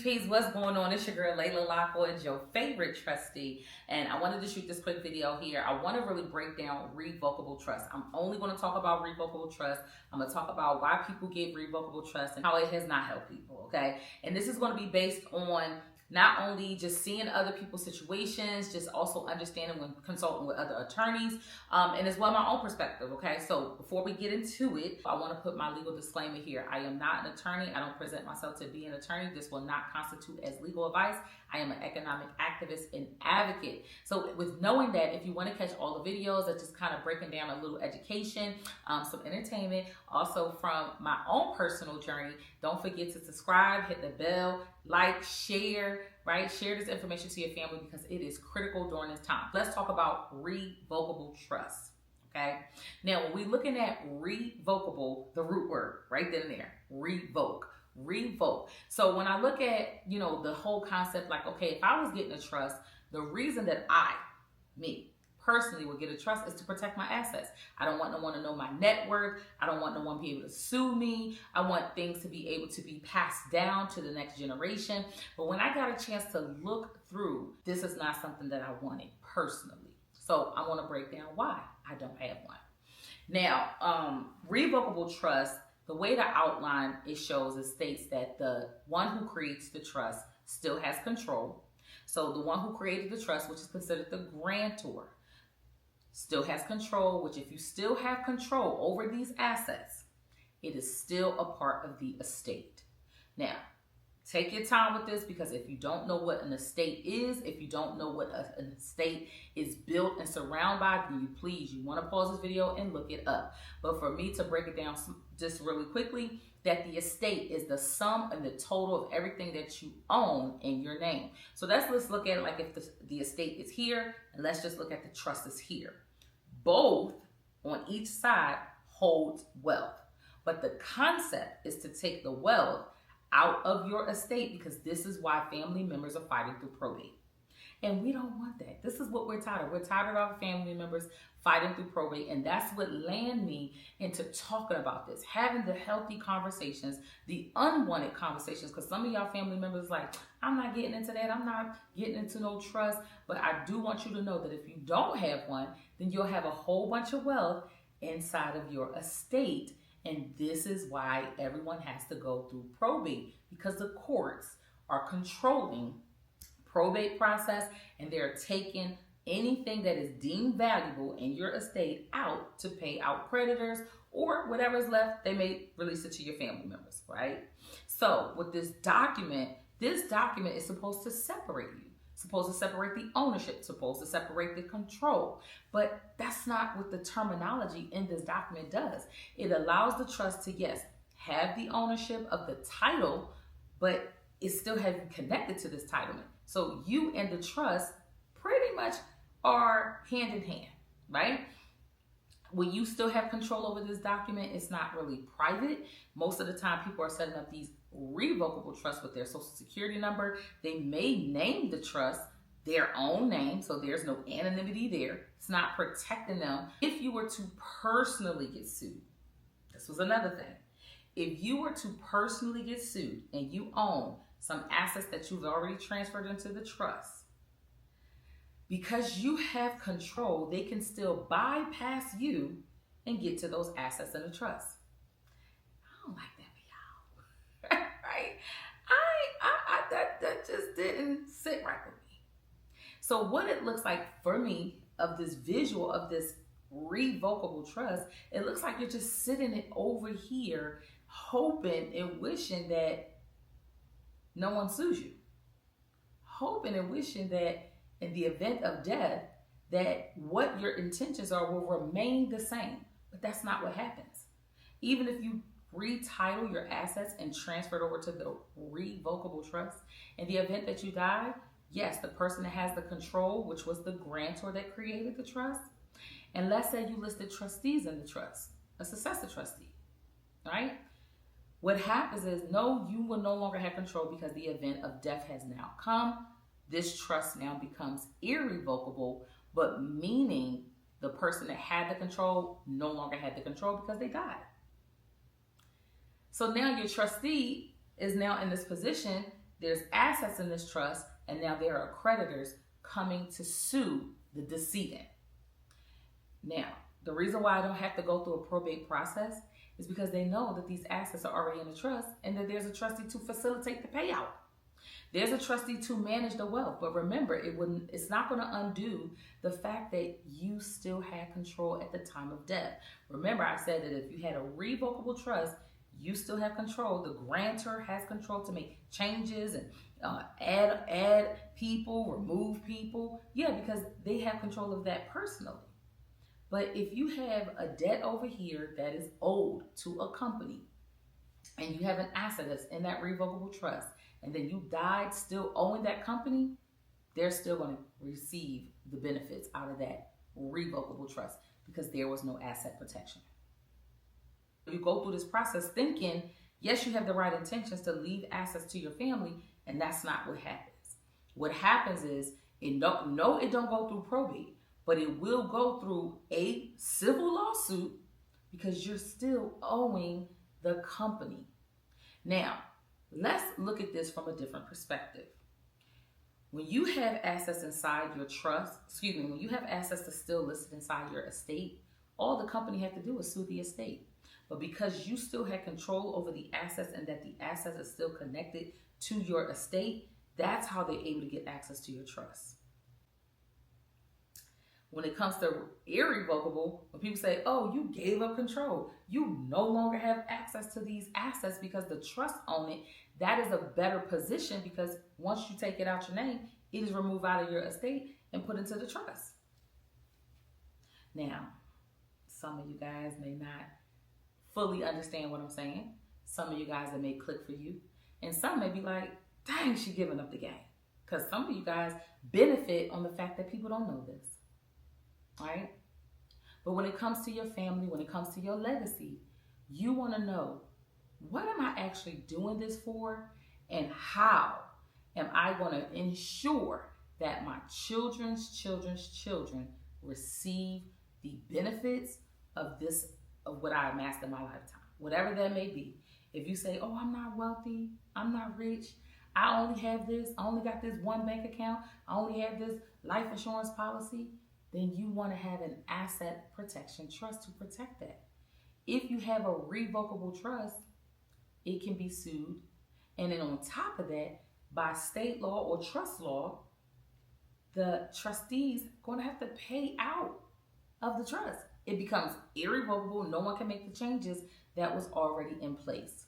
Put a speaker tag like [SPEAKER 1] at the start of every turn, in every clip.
[SPEAKER 1] Peace, what's going on? It's your girl Layla Lockwood, your favorite trustee, and I wanted to shoot this quick video here. I want to really break down revocable trust. I'm only going to talk about revocable trust. I'm going to talk about why people get revocable trust and how it has not helped people, okay? And this is going to be based on not only just seeing other people's situations, just also understanding when consulting with other attorneys, and as well my own perspective, okay? So before we get into it, I want to put my legal disclaimer here. I am not an attorney. I don't present myself to be an attorney. This will not constitute as legal advice. I am an economic activist and advocate. So with knowing that, if you want to catch all the videos that just kind of breaking down a little education, some entertainment, also from my own personal journey, don't forget to subscribe, hit the bell, like, share, right? Share this information to your family because it is critical during this time. Let's talk about revocable trust, okay? Now, when we're looking at revocable, the root word right then and there, revoke. So when I look at, the whole concept, like, okay, if I was getting a trust, the reason that me personally would get a trust is to protect my assets. I don't want no one to know my net worth. I don't want no one to be able to sue me. I want things to be able to be passed down to the next generation. But when I got a chance to look through, this is not something that I wanted personally. So I want to break down why I don't have one. Now, revocable trust, the way the outline it shows, it states that the one who creates the trust still has control. So the one who created the trust, which is considered the grantor, still has control, which if you still have control over these assets, it is still a part of the estate. Now, take your time with this because if you don't know what an estate is, if you don't know what an estate is built and surrounded by, then you want to pause this video and look it up. But for me to break it down just really quickly, that the estate is the sum and the total of everything that you own in your name. So let's look at it like if the estate is here, and let's just look at the trust is here. Both on each side hold wealth. But the concept is to take the wealth out of your estate because this is why family members are fighting through probate. And we don't want that. This is what we're tired of. We're tired of our family members fighting through probate. And that's what landed me into talking about this, having the healthy conversations, the unwanted conversations. Because some of y'all family members like, I'm not getting into that. I'm not getting into no trust. But I do want you to know that if you don't have one, then you'll have a whole bunch of wealth inside of your estate. And this is why everyone has to go through probate because the courts are controlling probate process and they're taking anything that is deemed valuable in your estate out to pay out creditors or whatever's left, they may release it to your family members, right? So with this document is supposed to separate you, supposed to separate the ownership, supposed to separate the control. But that's not what the terminology in this document does. It allows the trust to, yes, have the ownership of the title, but it still has you connected to this titlement. So you and the trust pretty much are hand in hand, right? When you still have control over this document, it's not really private. Most of the time, people are setting up these revocable trusts with their social security number. They may name the trust their own name, so there's no anonymity there. It's not protecting them. If you were to personally get sued, this was another thing. If you were to personally get sued and you own some assets that you've already transferred into the trust, because you have control, they can still bypass you and get to those assets in the trust. I don't like that for y'all, right? That just didn't sit right with me. So what it looks like for me of this visual of this revocable trust, it looks like you're just sitting it over here, hoping and wishing that no one sues you. Hoping and wishing that in the event of death, that what your intentions are will remain the same. But that's not what happens. Even if you retitle your assets and transfer it over to the revocable trust, in the event that you die, yes, the person that has the control, which was the grantor that created the trust, and let's say you listed trustees in the trust, a successor trustee, right? What happens is, no, you will no longer have control because the event of death has now come. This trust now becomes irrevocable, but meaning the person that had the control no longer had the control because they died. So now your trustee is now in this position there's assets in this trust, and now there are creditors coming to sue the decedent. Now, the reason why I don't have to go through a probate process is because they know that these assets are already in the trust and that there's a trustee to facilitate the payout. There's a trustee to manage the wealth. But remember, it's not going to undo the fact that you still had control at the time of death. Remember, I said that if you had a revocable trust, you still have control. The grantor has control to make changes and add people, remove people. Yeah, because they have control of that personally. But if you have a debt over here that is owed to a company, and you have an asset that's in that revocable trust, and then you died still owing that company, they're still going to receive the benefits out of that revocable trust because there was no asset protection. You go through this process thinking, yes, you have the right intentions to leave assets to your family, and that's not what happens. What happens is, it don't go through probate, but it will go through a civil lawsuit because you're still owing the company. Now, let's look at this from a different perspective. When you have assets inside your trust, when you have assets that's still listed inside your estate, all the company had to do is sue the estate. But because you still had control over the assets and that the assets are still connected to your estate, that's how they're able to get access to your trust. When it comes to irrevocable, when people say, oh, you gave up control, you no longer have access to these assets because the trust own it, that is a better position because once you take it out your name, it is removed out of your estate and put into the trust. Now, some of you guys may not fully understand what I'm saying. Some of you guys, it may click for you. And some may be like, dang, she giving up the game. Because some of you guys benefit on the fact that people don't know this. All right? But when it comes to your family, when it comes to your legacy, you want to know, what am I actually doing this for? And how am I going to ensure that my children's children receive the benefits of what I amassed in my lifetime, whatever that may be. If you say, oh, I'm not wealthy, I'm not rich, I only have this, I only got this one bank account, I only have this life insurance policy, then you want to have an asset protection trust to protect that. If you have a revocable trust, it can be sued. And then on top of that, by state law or trust law, the trustees are going to have to pay out of the trust. It becomes irrevocable. No one can make the changes that was already in place.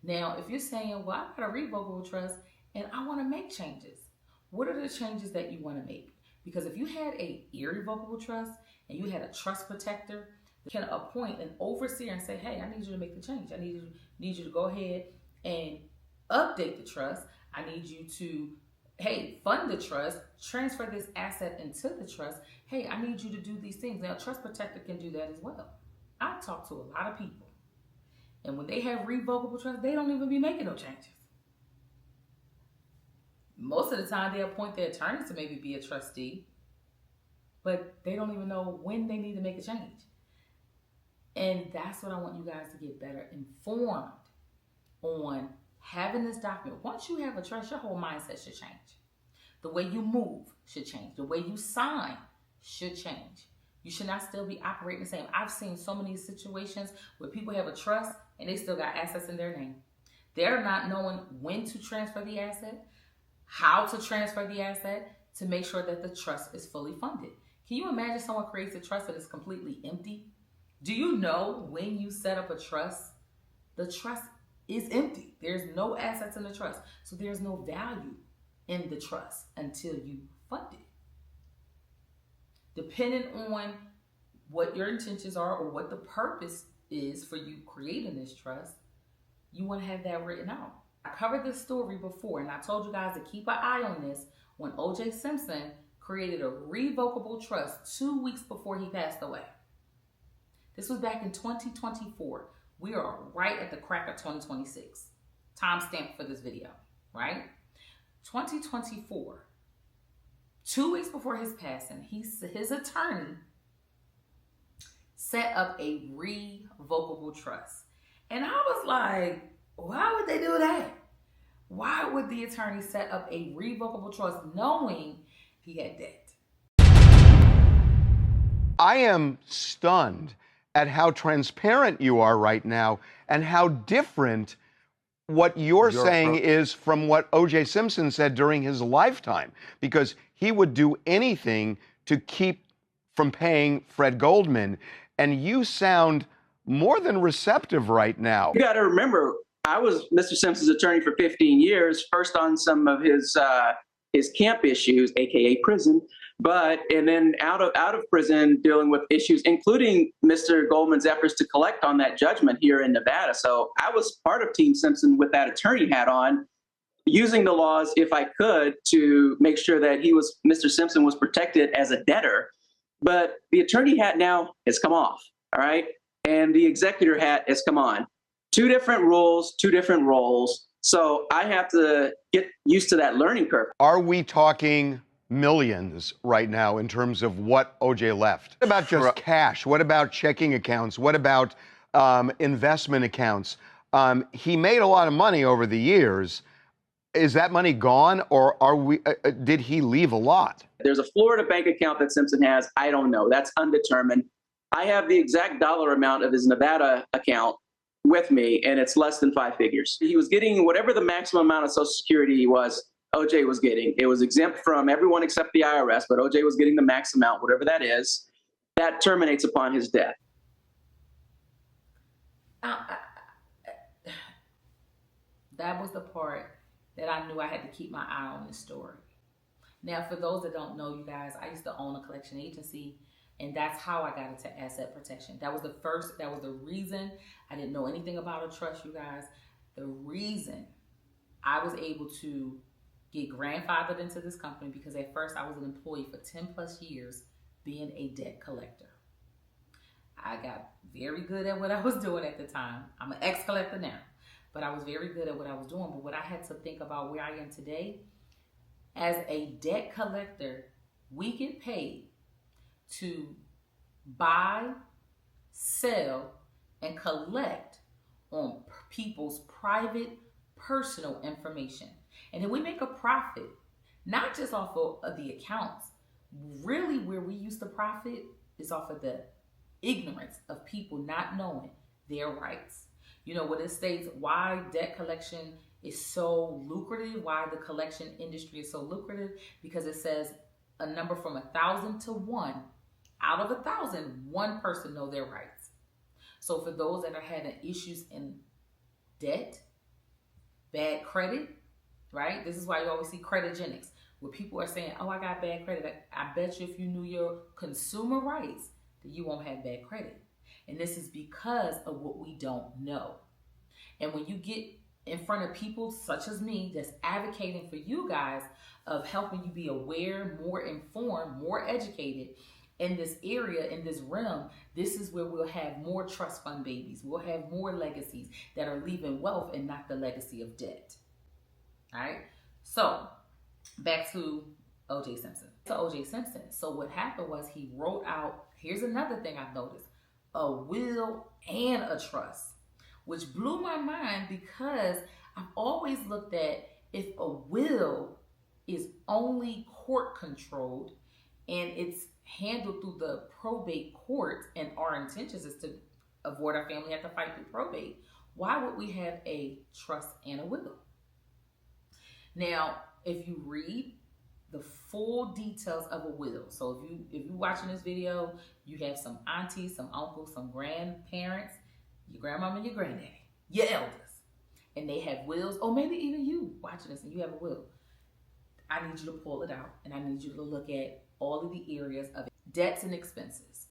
[SPEAKER 1] Now, if you're saying, well, I've got a revocable trust and I want to make changes, what are the changes that you want to make? Because if you had a irrevocable trust and you had a trust protector, you can appoint an overseer and say, hey, I need you to make the change. I need you to go ahead and update the trust. I need you to, hey, fund the trust, transfer this asset into the trust. Hey, I need you to do these things. Now, a trust protector can do that as well. I talk to a lot of people, and when they have revocable trust, they don't even be making no changes. Most of the time, they appoint their attorneys to maybe be a trustee, but they don't even know when they need to make a change. And that's what I want you guys to get better informed on having this document. Once you have a trust, your whole mindset should change. The way you move should change. The way you sign should change. You should not still be operating the same. I've seen so many situations where people have a trust and they still got assets in their name. They're not knowing when to transfer the asset, how to transfer the asset to make sure that the trust is fully funded. Can you imagine someone creates a trust that is completely empty? Do you know when you set up a trust, the trust is empty. There's no assets in the trust. So there's no value in the trust until you fund it. Depending on what your intentions are or what the purpose is for you creating this trust, you want to have that written out. I covered this story before, and I told you guys to keep an eye on this when OJ Simpson created a revocable trust 2 weeks before he passed away. This was back in 2024. We are right at the crack of 2026. Timestamp for this video, right? 2024. 2 weeks before his passing, his attorney set up a revocable trust. And I was like, why would they do that? Why would the attorney set up a revocable trust knowing he had debt?
[SPEAKER 2] I am stunned at how transparent you are right now and how different what you're saying is from what OJ Simpson said during his lifetime, because he would do anything to keep from paying Fred Goldman. And you sound more than receptive right now.
[SPEAKER 3] You got to remember, I was Mr. Simpson's attorney for 15 years, first on some of his camp issues, aka prison, and then out of prison dealing with issues, including Mr. Goldman's efforts to collect on that judgment here in Nevada. So I was part of Team Simpson with that attorney hat on, using the laws if I could to make sure that Mr. Simpson was protected as a debtor. But the attorney hat now has come off, all right? And the executor hat has come on. Two different rules, two different roles. So I have to get used to that learning curve.
[SPEAKER 2] Are we talking millions right now in terms of what OJ left? What about just cash? What about checking accounts? What about investment accounts? He made a lot of money over the years. Is that money gone, or did he leave a lot?
[SPEAKER 3] There's a Florida bank account that Simpson has. I don't know. That's undetermined. I have the exact dollar amount of his Nevada account with me, and it's less than 5 figures. He was getting whatever the maximum amount of Social Security was, OJ was getting. It was exempt from everyone except the IRS, but OJ was getting the max amount, whatever that is. That terminates upon his death.
[SPEAKER 1] That was the part that I knew I had to keep my eye on this story. Now, for those that don't know, you guys, I used to own a collection agency, and that's how I got into asset protection. That was the reason. I didn't know anything about a trust, you guys. The reason I was able to get grandfathered into this company, because at first I was an employee for 10 plus years being a debt collector. I got very good at what I was doing at the time. I'm an ex-collector now, but I was very good at what I was doing. But what I had to think about where I am today, as a debt collector, we get paid to buy, sell, and collect on people's private, personal information. And then we make a profit, not just off of the accounts. Really, where we used to profit is off of the ignorance of people not knowing their rights. You know, what it states why debt collection is so lucrative, why the collection industry is so lucrative, because it says a number from 1,000 to 1. Out of 1,000, one person know their rights. So for those that are having issues in debt, bad credit, right? This is why you always see creditogenics, where people are saying, oh, I got bad credit. I bet you if you knew your consumer rights, that you won't have bad credit. And this is because of what we don't know. And when you get in front of people such as me that's advocating for you guys, of helping you be aware, more informed, more educated in this area, in this realm, this is where we'll have more trust fund babies. We'll have more legacies that are leaving wealth and not the legacy of debt. All right. So back to OJ Simpson. So what happened was he wrote out, here's another thing I've noticed, a will and a trust, which blew my mind, because I've always looked at, if a will is only court controlled and it's handled through the probate court, and our intentions is to avoid our family have to fight through probate, why would we have a trust and a will? Now, if you read the full details of a will, so if you're watching this video, you have some aunties, some uncles, some grandparents, your grandmama and your granddaddy, your elders, and they have wills, or maybe even you watching this and you have a will. I need you to pull it out, and I need you to look at all of the areas of it. Debts and expenses.